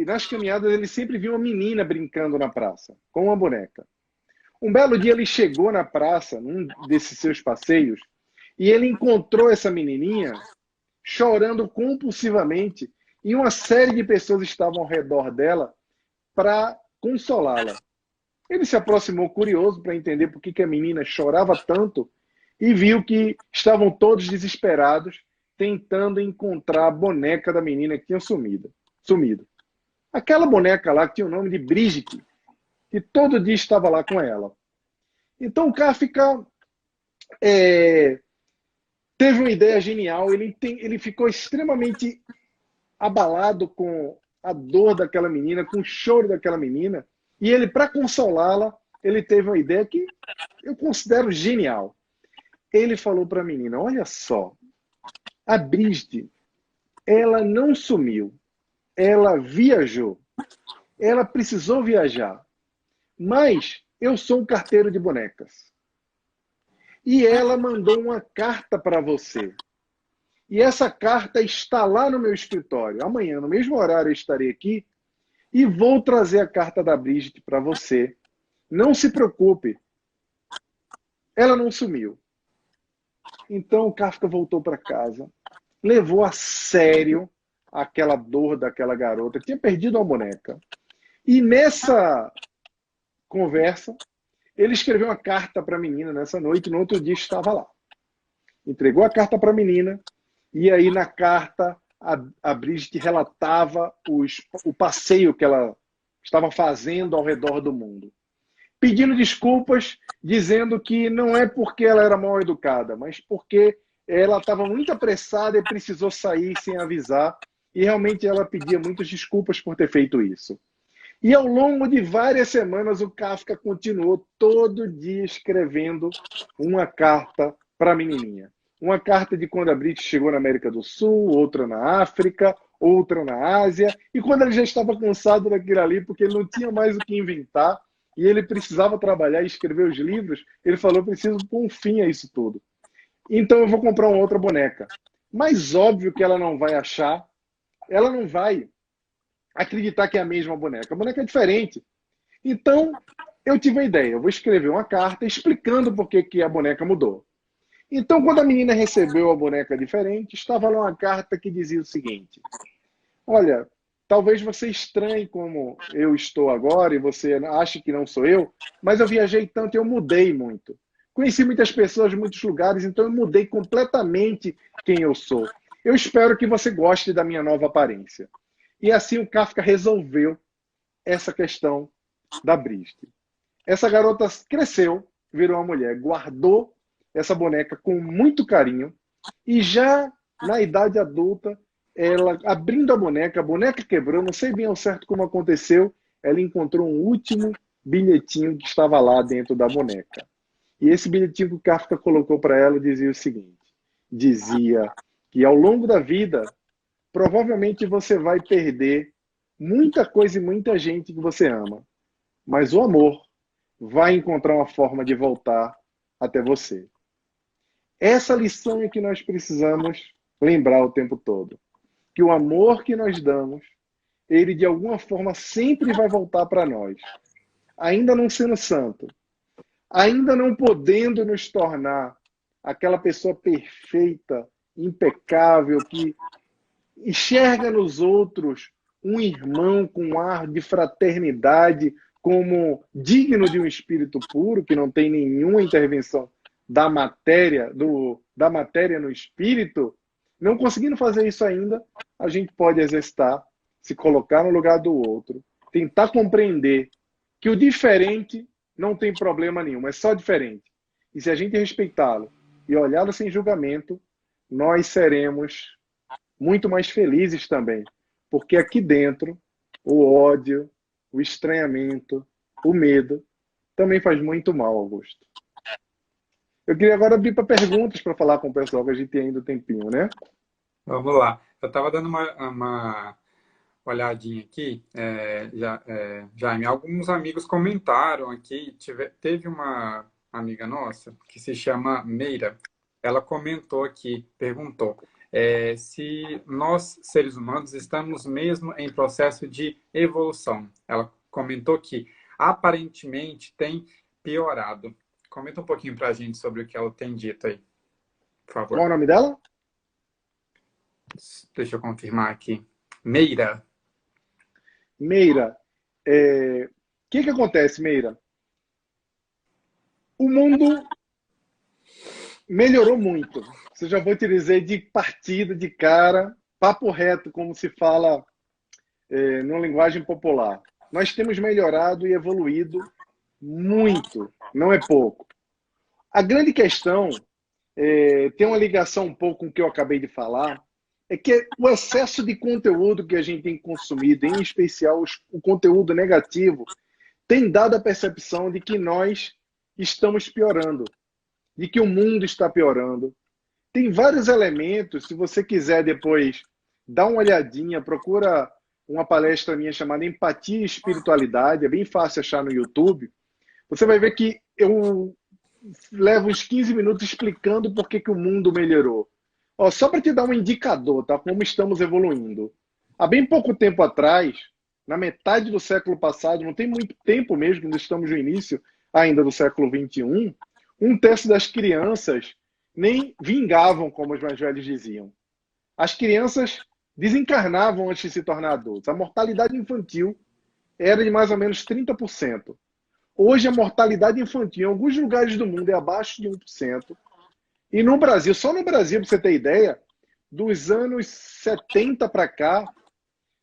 nas caminhadas ele sempre via uma menina brincando na praça, com uma boneca. Um belo dia ele chegou na praça, num desses seus passeios, e ele encontrou essa menininha chorando compulsivamente, e uma série de pessoas estavam ao redor dela para consolá-la. Ele se aproximou curioso para entender por que a menina chorava tanto e viu que estavam todos desesperados tentando encontrar a boneca da menina que tinha sumido. Aquela boneca lá que tinha o nome de Brigitte, que todo dia estava lá com ela. Então o Kafka teve uma ideia genial, ele ficou extremamente abalado com a dor daquela menina, com o choro daquela menina, e ele, para consolá-la, ele teve uma ideia que eu considero genial. Ele falou para a menina, olha só, a Brigitte, ela não sumiu, ela viajou, ela precisou viajar, mas eu sou um carteiro de bonecas. E ela mandou uma carta para você. E essa carta está lá no meu escritório. Amanhã, no mesmo horário, eu estarei aqui e vou trazer a carta da Brigitte para você. Não se preocupe. Ela não sumiu. Então o Kafka voltou para casa, levou a sério aquela dor daquela garota que tinha perdido uma boneca. E nessa conversa, ele escreveu uma carta para a menina nessa noite, e no outro dia estava lá. Entregou a carta para a menina, e aí na carta a Brigitte relatava o passeio que ela estava fazendo ao redor do mundo. Pedindo desculpas, dizendo que não é porque ela era mal educada, mas porque ela estava muito apressada e precisou sair sem avisar, e realmente ela pedia muitas desculpas por ter feito isso. E ao longo de várias semanas, o Kafka continuou todo dia escrevendo uma carta para a menininha. Uma carta de quando a Brigitte chegou na América do Sul, outra na África, outra na Ásia. E quando ele já estava cansado daquilo ali, porque ele não tinha mais o que inventar, e ele precisava trabalhar e escrever os livros, ele falou, preciso pôr um fim a isso tudo. Então eu vou comprar uma outra boneca. Mas óbvio que ela não vai achar, ela não vai acreditar que é a mesma boneca. A boneca é diferente. Então, eu tive a ideia, eu vou escrever uma carta explicando por que que a boneca mudou. Então, quando a menina recebeu a boneca diferente, estava lá uma carta que dizia o seguinte: olha, talvez você estranhe como eu estou agora e você ache que não sou eu, mas eu viajei tanto e eu mudei muito. Conheci muitas pessoas, muitos lugares, então eu mudei completamente quem eu sou. Eu espero que você goste da minha nova aparência. E assim o Kafka resolveu essa questão da Briste. Essa garota cresceu, virou uma mulher, guardou essa boneca com muito carinho e já na idade adulta, ela abrindo a boneca quebrou, não sei bem ao certo como aconteceu, ela encontrou um último bilhetinho que estava lá dentro da boneca. E esse bilhetinho que o Kafka colocou para ela dizia o seguinte: dizia que ao longo da vida, provavelmente você vai perder muita coisa e muita gente que você ama, mas o amor vai encontrar uma forma de voltar até você. Essa lição é que nós precisamos lembrar o tempo todo. Que o amor que nós damos, ele de alguma forma sempre vai voltar para nós. Ainda não sendo santo, ainda não podendo nos tornar aquela pessoa perfeita, impecável, que enxerga nos outros um irmão com um ar de fraternidade, como digno de um espírito puro, que não tem nenhuma intervenção da matéria, da matéria no espírito. Não conseguindo fazer isso ainda, a gente pode exercitar, se colocar no lugar do outro, tentar compreender que o diferente não tem problema nenhum, é só diferente. E se a gente respeitá-lo e olhá-lo sem julgamento, nós seremos muito mais felizes também. Porque aqui dentro, o ódio, o estranhamento, o medo, também faz muito mal, Augusto. Eu queria agora abrir para perguntas para falar com o pessoal, que a gente tem ainda tempinho, né? Vamos lá. Eu estava dando uma olhadinha aqui, Jaime. Alguns amigos comentaram aqui. Teve uma amiga nossa que se chama Meira. Ela comentou aqui, perguntou se nós, seres humanos, estamos mesmo em processo de evolução. Ela comentou que aparentemente tem piorado. Comenta um pouquinho para a gente sobre o que ela tem dito aí, por favor. Qual é o nome dela? Deixa eu confirmar aqui. Meira. Meira. O que acontece, Meira? O mundo melhorou muito. Você já vou te dizer de partida, de cara, papo reto, como se fala numa linguagem popular. Nós temos melhorado e evoluído muito, não é pouco. A grande questão, tem uma ligação um pouco com o que eu acabei de falar, é que o excesso de conteúdo que a gente tem consumido, em especial o conteúdo negativo, tem dado a percepção de que nós estamos piorando, de que o mundo está piorando. Tem vários elementos, se você quiser depois dar uma olhadinha, procura uma palestra minha chamada Empatia e Espiritualidade, é bem fácil achar no YouTube. Você vai ver que eu levo uns 15 minutos explicando por que o mundo melhorou. Só para te dar um indicador, tá? Como estamos evoluindo. Há bem pouco tempo atrás, na metade do século passado, não tem muito tempo mesmo, nós estamos no início ainda do século XXI, um terço das crianças nem vingavam, como os mais velhos diziam. As crianças desencarnavam antes de se tornar adultos. A mortalidade infantil era de mais ou menos 30%. Hoje a mortalidade infantil em alguns lugares do mundo é abaixo de 1%. E no Brasil, só no Brasil, para você ter ideia, dos anos 70 para cá,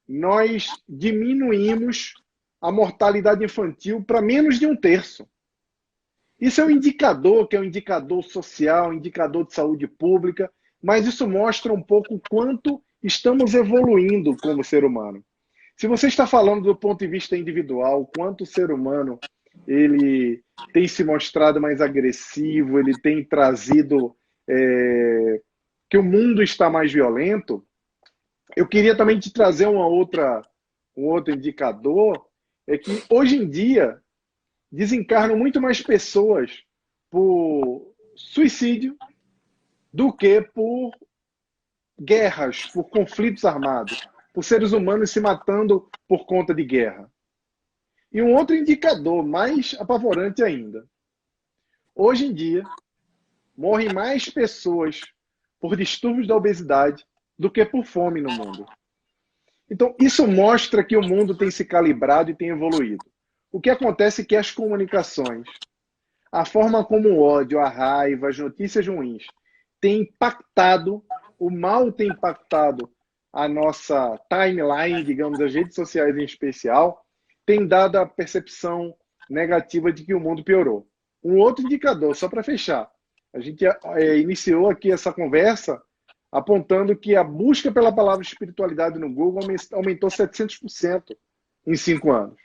nós diminuímos a mortalidade infantil para menos de 1/3. Isso é um indicador, que é um indicador social, um indicador de saúde pública, mas isso mostra um pouco o quanto estamos evoluindo como ser humano. Se você está falando do ponto de vista individual, o quanto o ser humano ele tem se mostrado mais agressivo, ele tem trazido que o mundo está mais violento, eu queria também te trazer um outro indicador, é que hoje em dia desencarnam muito mais pessoas por suicídio do que por guerras, por conflitos armados, por seres humanos se matando por conta de guerra. E um outro indicador mais apavorante ainda. Hoje em dia, morrem mais pessoas por distúrbios da obesidade do que por fome no mundo. Então, isso mostra que o mundo tem se calibrado e tem evoluído. O que acontece é que as comunicações, a forma como o ódio, a raiva, as notícias ruins têm impactado, o mal tem impactado a nossa timeline, digamos, as redes sociais em especial, tem dado a percepção negativa de que o mundo piorou. Um outro indicador, só para fechar, a gente iniciou aqui essa conversa apontando que a busca pela palavra espiritualidade no Google aumentou 700% em 5 anos.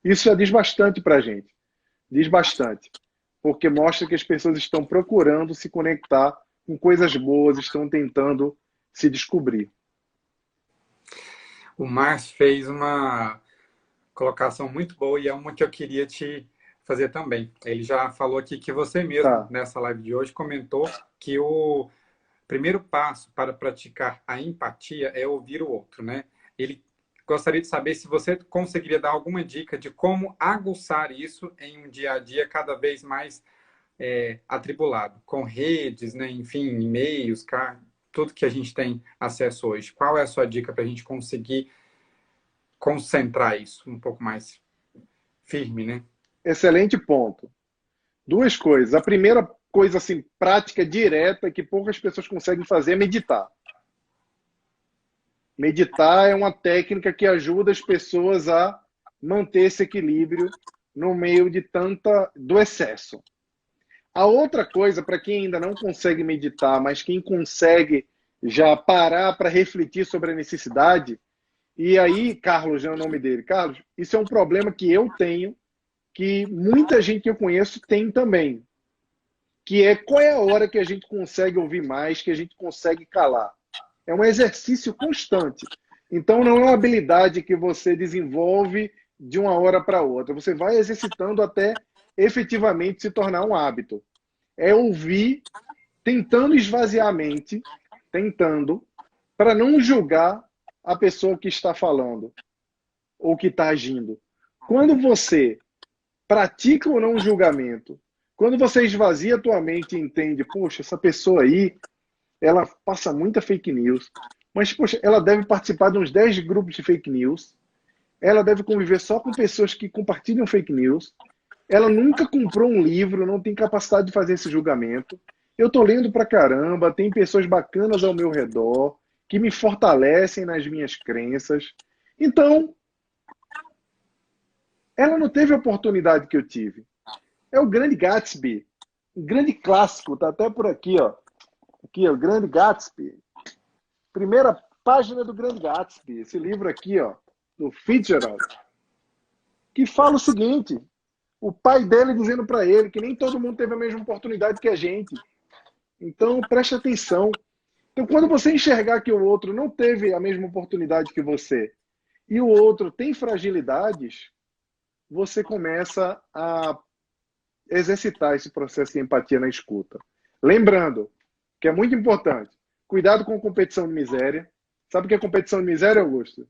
Isso já diz bastante para a gente. Diz bastante. Porque mostra que as pessoas estão procurando se conectar com coisas boas, estão tentando se descobrir. O Márcio fez uma colocação muito boa e é uma que eu queria te fazer também. Ele já falou aqui que você mesmo, Tá. nessa live de hoje, comentou que o primeiro passo para praticar a empatia é ouvir o outro, né? Ele gostaria de saber se você conseguiria dar alguma dica de como aguçar isso em um dia a dia cada vez mais atribulado, com redes, né? Enfim, e-mails, tudo que a gente tem acesso hoje. Qual é a sua dica para a gente conseguir concentrar isso um pouco mais firme, né? Excelente ponto. Duas coisas. A primeira coisa assim, prática, direta, que poucas pessoas conseguem fazer é meditar. Meditar é uma técnica que ajuda as pessoas a manter esse equilíbrio no meio de do excesso. A outra coisa, para quem ainda não consegue meditar, mas quem consegue já parar para refletir sobre a necessidade, e aí, Carlos é o nome dele. Carlos, isso é um problema que eu tenho, que muita gente que eu conheço tem também, que é qual é a hora que a gente consegue ouvir mais, que a gente consegue calar. É um exercício constante. Então, não é uma habilidade que você desenvolve de uma hora para outra. Você vai exercitando até efetivamente se tornar um hábito. É ouvir, tentando esvaziar a mente, tentando, para não julgar a pessoa que está falando ou que está agindo. Quando você pratica ou não julgamento, quando você esvazia a tua mente e entende, poxa, essa pessoa aí, ela passa muita fake news, mas, poxa, ela deve participar de uns 10 grupos de fake news, ela deve conviver só com pessoas que compartilham fake news, ela nunca comprou um livro, não tem capacidade de fazer esse julgamento, eu estou lendo pra caramba, tem pessoas bacanas ao meu redor, que me fortalecem nas minhas crenças. Então, ela não teve a oportunidade que eu tive. É o Grande Gatsby, um grande clássico, tá até por aqui, ó. Aqui, ó, o Grande Gatsby. Primeira página do Grande Gatsby, esse livro aqui, ó, do Fitzgerald, que fala o seguinte: o pai dele dizendo para ele que nem todo mundo teve a mesma oportunidade que a gente. Então, preste atenção. Então, quando você enxergar que o outro não teve a mesma oportunidade que você e o outro tem fragilidades, você começa a exercitar esse processo de empatia na escuta. Lembrando que é muito importante, cuidado com competição de miséria. Sabe o que é competição de miséria, Augusto?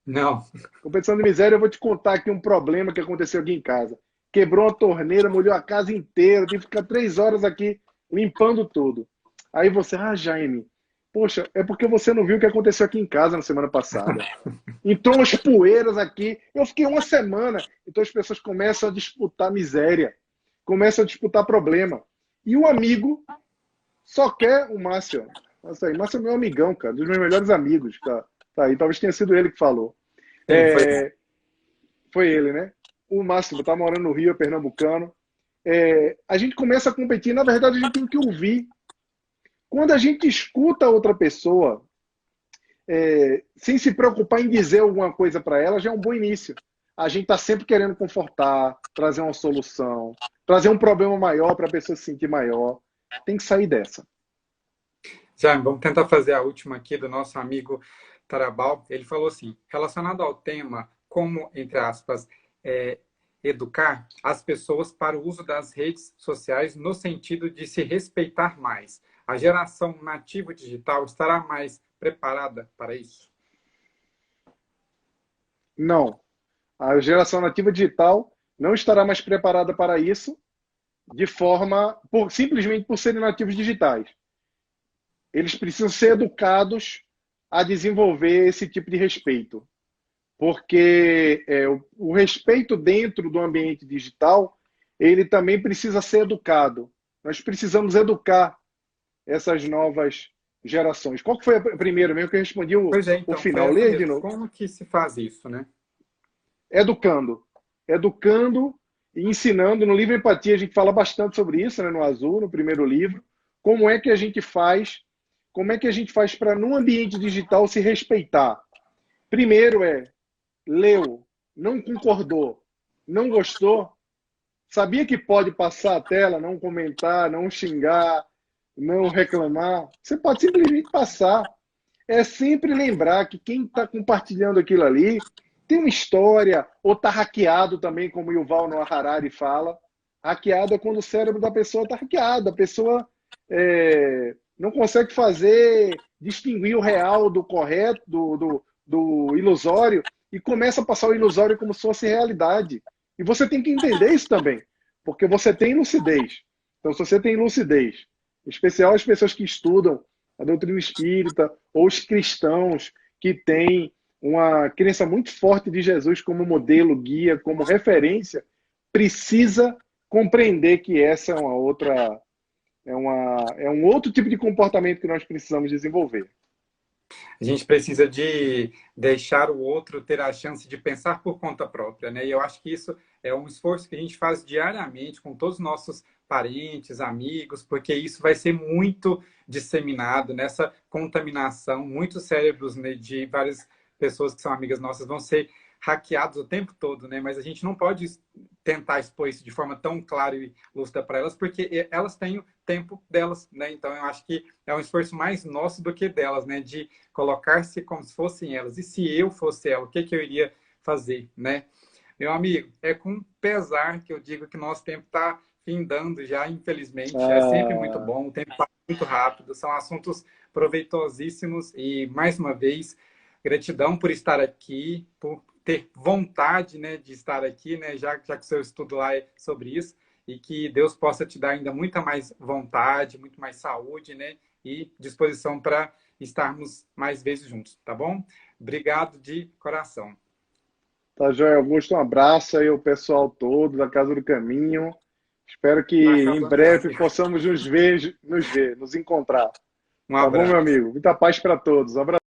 Não. Competição de miséria, eu vou te contar aqui um problema que aconteceu aqui em casa. Quebrou a torneira, molhou a casa inteira, tive que ficar 3 horas aqui limpando tudo. Aí você, Jaime, poxa, é porque você não viu o que aconteceu aqui em casa na semana passada. Entrou umas poeiras aqui, eu fiquei uma semana. Então as pessoas começam a disputar miséria, começam a disputar problema. E o amigo só quer o Márcio. Nossa, aí, Márcio é meu amigão, cara, dos meus melhores amigos. Tá aí, talvez tenha sido ele que falou. Sim, foi. Foi ele, né? O Márcio tá morando no Rio, é pernambucano. A gente começa a competir, na verdade a gente tem que ouvir. Quando a gente escuta a outra pessoa, sem se preocupar em dizer alguma coisa para ela, já é um bom início. A gente está sempre querendo confortar, trazer uma solução, trazer um problema maior para a pessoa se sentir maior. Tem que sair dessa. Jaime, vamos tentar fazer a última aqui do nosso amigo Tarabal. Ele falou assim, relacionado ao tema como, entre aspas, educar as pessoas para o uso das redes sociais no sentido de se respeitar mais. A geração nativa digital estará mais preparada para isso? Não. A geração nativa digital não estará mais preparada para isso simplesmente por serem nativos digitais. Eles precisam ser educados a desenvolver esse tipo de respeito. Porque o respeito dentro do ambiente digital, ele também precisa ser educado. Nós precisamos educar essas novas gerações. Qual que foi a primeira mesmo que eu respondi Pois é, o então, foi final? essa Leia de mesmo. novo. Como que se faz isso, né? Educando. Educando e ensinando. No livro Empatia a gente fala bastante sobre isso, né? No Azul, no primeiro livro. Como é que a gente faz para no ambiente digital se respeitar? Primeiro leu, não concordou, não gostou, sabia que pode passar a tela, não comentar, não xingar, não reclamar. Você pode simplesmente passar. É sempre lembrar que quem está compartilhando aquilo ali tem uma história, ou está hackeado também, como o Yuval Noah Harari fala. Hackeado é quando o cérebro da pessoa está hackeado. A pessoa não consegue distinguir o real do correto, do ilusório, e começa a passar o ilusório como se fosse realidade. E você tem que entender isso também, porque você tem lucidez. Então, se você tem lucidez, em especial as pessoas que estudam a doutrina espírita, ou os cristãos que têm uma crença muito forte de Jesus como modelo, guia, como referência, precisa compreender que essa é um outro tipo de comportamento que nós precisamos desenvolver. A gente precisa de deixar o outro ter a chance de pensar por conta própria, né? E eu acho que isso é um esforço que a gente faz diariamente com todos os nossos parentes, amigos, porque isso vai ser muito disseminado nessa contaminação. Muitos cérebros, né, de várias pessoas que são amigas nossas vão ser hackeados o tempo todo, né? Mas a gente não pode tentar expor isso de forma tão clara e lúcida para elas, porque elas têm o tempo delas, né? Então eu acho que é um esforço mais nosso do que delas, né? De colocar-se como se fossem elas. E se eu fosse ela, o que eu iria fazer, né? Meu amigo, é com pesar que eu digo que nosso tempo está findando já, infelizmente. É sempre muito bom, o tempo passa muito rápido, são assuntos proveitosíssimos e, mais uma vez, gratidão por estar aqui, por ter vontade, né, de estar aqui, né, já que o seu estudo lá é sobre isso, e que Deus possa te dar ainda muita mais vontade, muito mais saúde, né, e disposição para estarmos mais vezes juntos, tá bom? Obrigado de coração. Tá, Joel Augusto, um abraço aí ao pessoal todo da Casa do Caminho. Espero que em breve possamos nos encontrar. Um Tá bom, meu abraço. amigo? Muita paz para todos. Um abraço.